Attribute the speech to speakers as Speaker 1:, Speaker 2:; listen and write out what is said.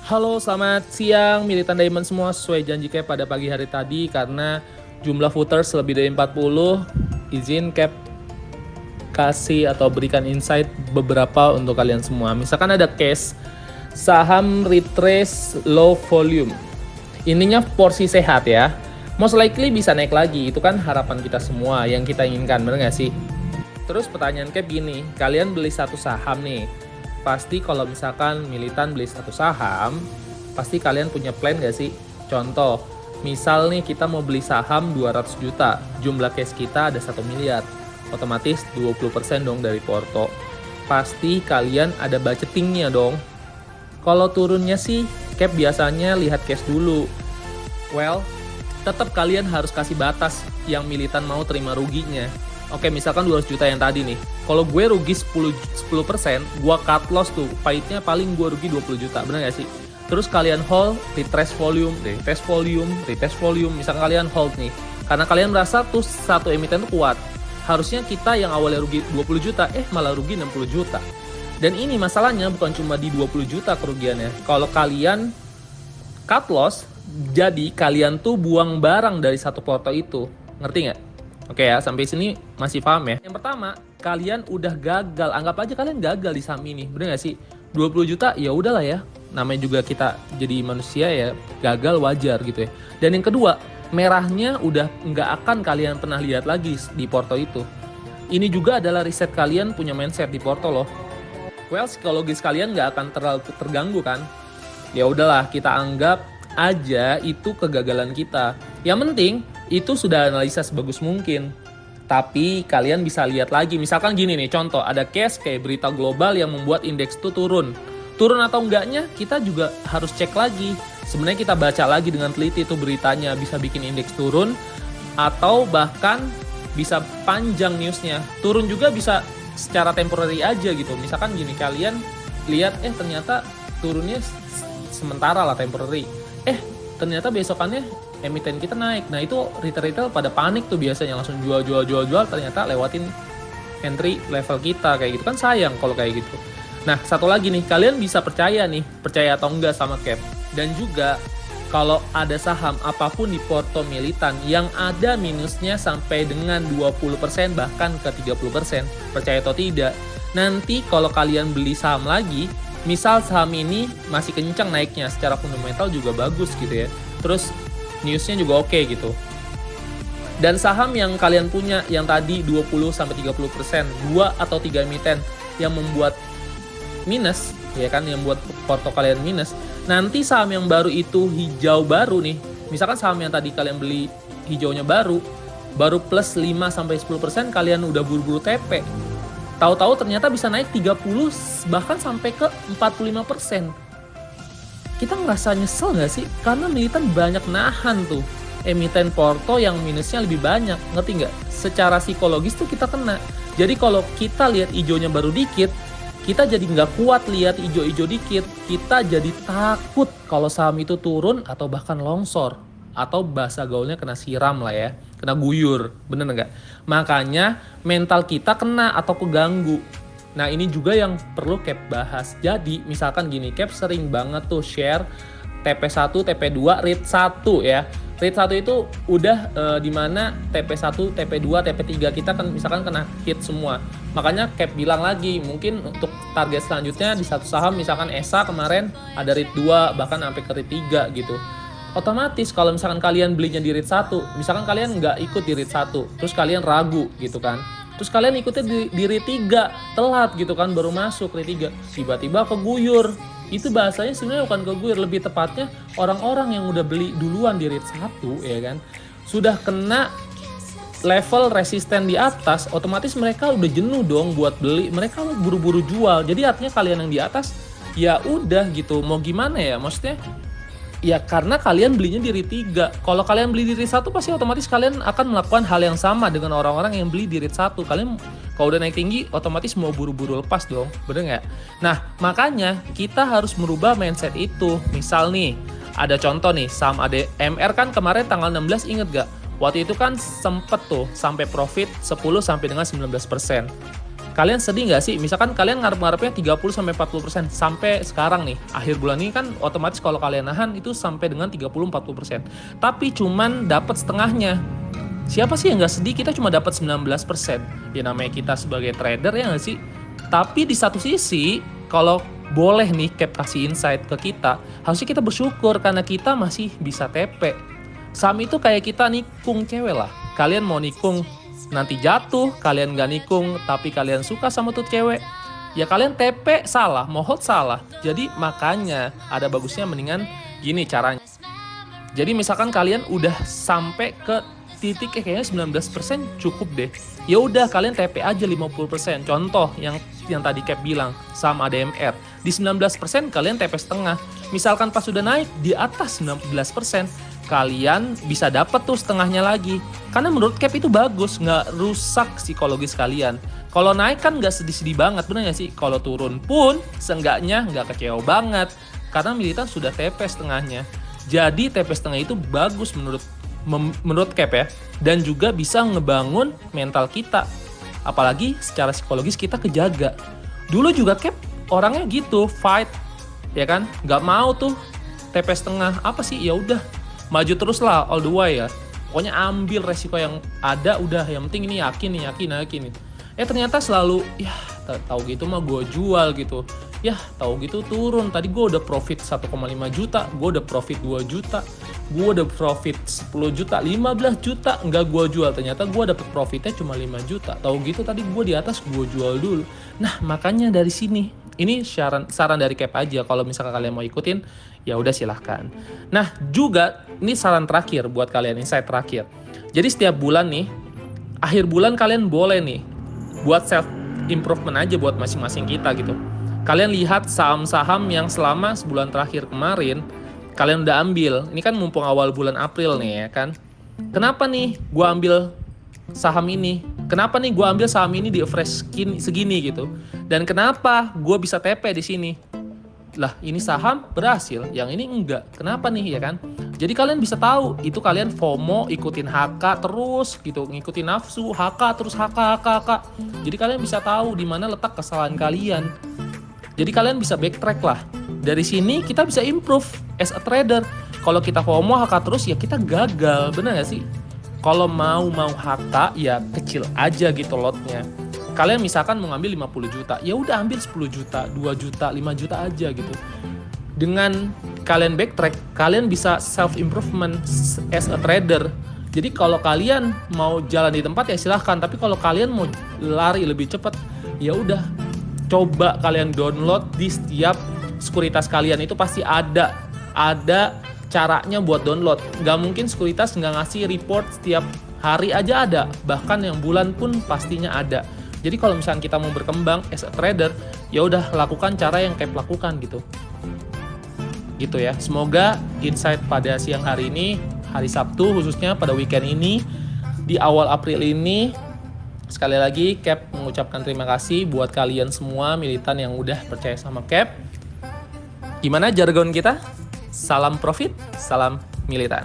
Speaker 1: Halo, selamat siang militan Diamond semua. Sesuai janji Cap pada pagi hari tadi, karena jumlah footers lebih dari 40, izin Cap kasih atau berikan insight beberapa untuk kalian semua. Misalkan ada case saham retrace low volume. Ininya porsi sehat ya. Most likely bisa naik lagi, itu kan harapan kita semua yang kita inginkan, bener gak sih? Terus pertanyaan Cap gini, kalian beli satu saham nih. Pasti kalau misalkan militan beli satu saham, pasti kalian punya plan gak sih? Contoh, misal nih kita mau beli saham 200 juta, jumlah cash kita ada 1 miliar. Otomatis 20% dong dari porto. Pasti kalian ada budgetingnya dong. Kalau turunnya sih, Cap biasanya lihat cash dulu. Well, tetap kalian harus kasih batas yang militan mau terima ruginya. Oke, misalkan 200 juta yang tadi nih. Kalau gue rugi 10%, gue cut loss tuh. Pahitnya paling gue rugi 20 juta, bener gak sih? Terus kalian hold, retest volume. Misalkan kalian hold nih. Karena kalian merasa tuh satu emiten tuh kuat. Harusnya kita yang awalnya rugi 20 juta, malah rugi 60 juta. Dan ini masalahnya bukan cuma di 20 juta kerugiannya. Kalau kalian cut loss, jadi kalian tuh buang barang dari satu porto itu. Ngerti nggak? Oke ya, sampai sini masih paham ya? Yang pertama, kalian udah gagal. Anggap aja kalian gagal di saham ini. Bener nggak sih? 20 juta, ya udahlah ya. Namanya juga kita jadi manusia ya, gagal wajar gitu ya. Dan yang kedua, merahnya udah nggak akan kalian pernah lihat lagi di porto itu. Ini juga adalah riset kalian punya mindset di porto loh. Well, psikologis kalian nggak akan terlalu terganggu kan? Ya udahlah, kita anggap aja itu kegagalan kita. Yang penting itu sudah analisa sebagus mungkin. Tapi kalian bisa lihat lagi, misalkan gini nih, contoh ada case kayak berita global yang membuat indeks itu turun. Turun atau enggaknya kita juga harus cek lagi. Sebenarnya kita baca lagi dengan teliti itu beritanya, bisa bikin indeks turun atau bahkan bisa panjang newsnya. Turun juga bisa secara temporary aja gitu. Misalkan gini, kalian lihat ternyata turunnya sementara lah, temporary. Ternyata besokannya emiten kita naik. Nah itu retail pada panik tuh biasanya, langsung jual, ternyata lewatin entry level kita. Kayak gitu kan sayang kalau kayak gitu. Nah satu lagi nih, kalian bisa percaya atau enggak sama Cap. Dan juga kalau ada saham apapun di porto militan yang ada minusnya sampai dengan 20% bahkan ke 30%, percaya atau tidak, nanti kalau kalian beli saham lagi, misal saham ini masih kencang naiknya, secara fundamental juga bagus gitu ya, terus newsnya juga oke gitu, dan saham yang kalian punya yang tadi 20-30%, 2 atau 3 emiten yang membuat minus ya kan, yang buat porto kalian minus, nanti saham yang baru itu hijau baru nih, misalkan saham yang tadi kalian beli hijaunya baru plus 5-10%, kalian udah buru-buru TP, tahu-tahu ternyata bisa naik 30 bahkan sampai ke 45%. Kita ngerasa nyesel nggak sih? Karena militan banyak nahan tuh emiten porto yang minusnya lebih banyak, ngerti nggak? Secara psikologis tuh kita kena. Jadi kalau kita lihat hijaunya baru dikit, kita jadi nggak kuat lihat hijau-hijau dikit. Kita jadi takut kalau saham itu turun atau bahkan longsor. Atau bahasa gaulnya kena siram lah ya, kena guyur, bener nggak? Makanya mental kita kena atau keganggu. Nah ini juga yang perlu Cap bahas. Jadi misalkan gini, Cap sering banget tuh share TP1, TP2, REIT1 ya. REIT1 itu udah dimana TP1, TP2, TP3 kita kan misalkan kena hit semua. Makanya Cap bilang lagi, mungkin untuk target selanjutnya di satu saham, misalkan ESA kemarin ada REIT2 bahkan sampai ke REIT3 gitu. Otomatis kalau misalkan kalian belinya di REIT 1, misalkan kalian nggak ikut di REIT 1, terus kalian ragu gitu kan, terus kalian ikutnya di REIT 3, telat gitu kan, baru masuk REIT 3, tiba-tiba keguyur. Itu bahasanya sebenarnya bukan keguyur, lebih tepatnya orang-orang yang udah beli duluan di REIT 1 ya kan, sudah kena level resisten di atas, otomatis mereka udah jenuh dong buat beli, mereka buru-buru jual. Jadi artinya kalian yang di atas ya udah gitu, mau gimana ya, maksudnya ya karena kalian belinya di REIT 3. Kalau kalian beli di REIT 1 pasti otomatis kalian akan melakukan hal yang sama dengan orang-orang yang beli di REIT 1. Kalian kalau udah naik tinggi otomatis mau buru-buru lepas dong, bener nggak? Nah makanya kita harus merubah mindset itu. Misal nih, ada contoh nih, saham ADMR kan kemarin tanggal 16, inget gak? Waktu itu kan sempet tuh sampai profit 10 sampai dengan 19%. Kalian sedih nggak sih? Misalkan kalian ngarep-ngarepnya 30-40%. Sampai sekarang nih, akhir bulan ini kan otomatis kalau kalian nahan itu sampai dengan 30-40%. Tapi cuman dapat setengahnya. Siapa sih yang nggak sedih? Kita cuma dapat 19%. Ya namanya kita sebagai trader ya nggak sih? Tapi di satu sisi, kalau boleh nih Cap kasih insight ke kita, harusnya kita bersyukur karena kita masih bisa TP. Saham itu kayak kita nikung cewek lah. Kalian mau nikung nanti jatuh, kalian gak nikung tapi kalian suka sama tuh cewek, ya kalian TP salah, mau hold salah. Jadi makanya ada bagusnya mendingan gini caranya. Jadi misalkan kalian udah sampai ke titik kayaknya 19% cukup deh. Ya udah kalian TP aja 50%. Contoh yang tadi Cap bilang sama ADMR. Di 19% kalian TP setengah. Misalkan pas sudah naik di atas 19%, kalian bisa dapat tuh setengahnya lagi. Karena menurut Cap itu bagus, nggak rusak psikologis kalian. Kalau naik kan nggak sedih-sedih banget, bener nggak sih? Kalau turun pun seenggaknya nggak kecewa banget. Karena militan sudah TP setengahnya. Jadi TP setengah itu bagus menurut Cap ya. Dan juga bisa ngebangun mental kita. Apalagi secara psikologis kita kejaga. Dulu juga Cap orangnya gitu, fight. Ya kan? Nggak mau tuh TP setengah. Apa sih? Ya udah. Maju terus lah all the way ya. Pokoknya ambil resiko yang ada udah. Yang penting ini yakin. Ternyata selalu ya tahu gitu mah gue jual gitu. Ya tahu gitu turun. Tadi gue udah profit 1,5 juta. Gue udah profit 2 juta. Gue udah profit 10 juta, 15 juta. Enggak gue jual. Ternyata gue dapet profitnya cuma 5 juta. Tahu gitu tadi gue di atas gue jual dulu. Nah makanya dari sini. Ini saran dari Cap aja. Kalau misalkan kalian mau ikutin, ya udah silahkan. Nah juga ini saran terakhir buat kalian, insight terakhir. Jadi setiap bulan nih, akhir bulan kalian boleh nih buat self improvement aja buat masing-masing kita gitu. Kalian lihat saham-saham yang selama sebulan terakhir kemarin kalian udah ambil. Ini kan mumpung awal bulan April nih ya kan. Kenapa nih gue ambil saham ini? Kenapa nih gue ambil saham ini di fresh segini gitu? Dan kenapa gue bisa TP di sini? Lah ini saham berhasil, yang ini enggak. Kenapa nih ya kan? Jadi kalian bisa tahu itu kalian FOMO ikutin HK terus gitu, ngikutin nafsu HK terus HK. Jadi kalian bisa tahu di mana letak kesalahan kalian. Jadi kalian bisa backtrack lah. Dari sini kita bisa improve as a trader. Kalau kita FOMO HK terus ya kita gagal, bener gak sih? Kalau mau HK ya kecil aja gitu lotnya. Kalian misalkan mau ngambil 50 juta, ya udah ambil 10 juta, 2 juta, 5 juta aja gitu. Dengan kalian backtrack, kalian bisa self improvement as a trader. Jadi kalau kalian mau jalan di tempat ya silahkan, tapi kalau kalian mau lari lebih cepat, ya udah coba kalian download di setiap sekuritas kalian itu pasti ada caranya buat download. Nggak mungkin sekuritas nggak ngasih report setiap hari aja ada, bahkan yang bulan pun pastinya ada. Jadi kalau misalnya kita mau berkembang as a trader, ya udah lakukan cara yang Cap lakukan gitu. Gitu ya. Semoga insight pada siang hari ini, hari Sabtu khususnya pada weekend ini, di awal April ini, sekali lagi Cap mengucapkan terima kasih buat kalian semua militan yang udah percaya sama Cap. Gimana jargon kita? Salam profit, salam militan.